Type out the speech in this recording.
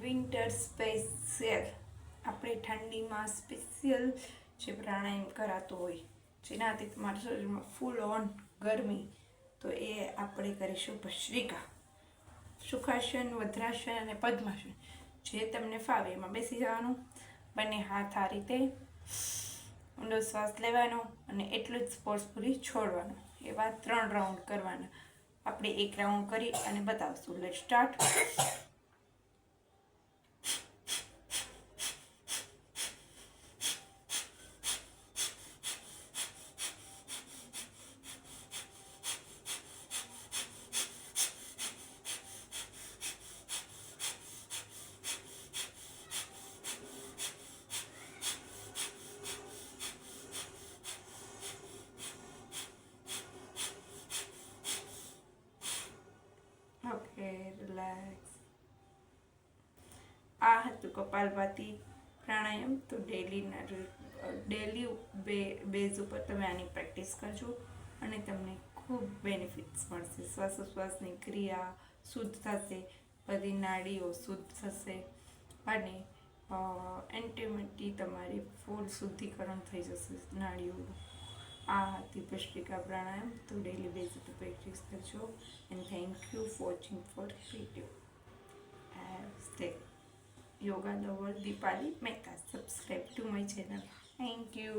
Winter special આપણે ઠંડીમાં special જે પ્રાણાયામ કરાતો હોય જેનાથી તમારા શરીરમાં ફૂલ ઓન ગરમી, તો એ આપણે કરીશું ભસ્ત્રિકા. સુખાસન, વજ્રાસન અને પદ્માસન જે તમને ફાવે એમાં બેસી જવાનું. બંને હાથ આ રીતે ઊંડો શ્વાસ લેવાનો અને એટલું જ ફોર્સફુલી છોડવાનો. એવા 3 રાઉન્ડ કરવાના. આપણે એક રાઉન્ડ કરી અને બતાવશું. Late start. Okay, relax. આ હતું કપાલભાતી પ્રાણાયામ. તો ડેલી બેઝ ઉપર તમે આની પ્રેક્ટિસ કરજો અને તમને ખૂબ બેનિફિટ્સ મળશે. શ્વાસોશ્વાસની ક્રિયા શુદ્ધ થશે, બધી નાડીઓ શુદ્ધ થશે અને એન્ટિમિટી તમારી ફૂલ શુદ્ધિકરણ થઈ જશે નાડીઓનું. આ હતી ભસ્ત્રિકા પ્રાણાયામ. તો ડેલી બેઝ ઉપર પ્રેક્ટિસ કરજો. And thank you for watching four video. Stay yoga lover Deepali Mehta. Subscribe to my channel. Thank you.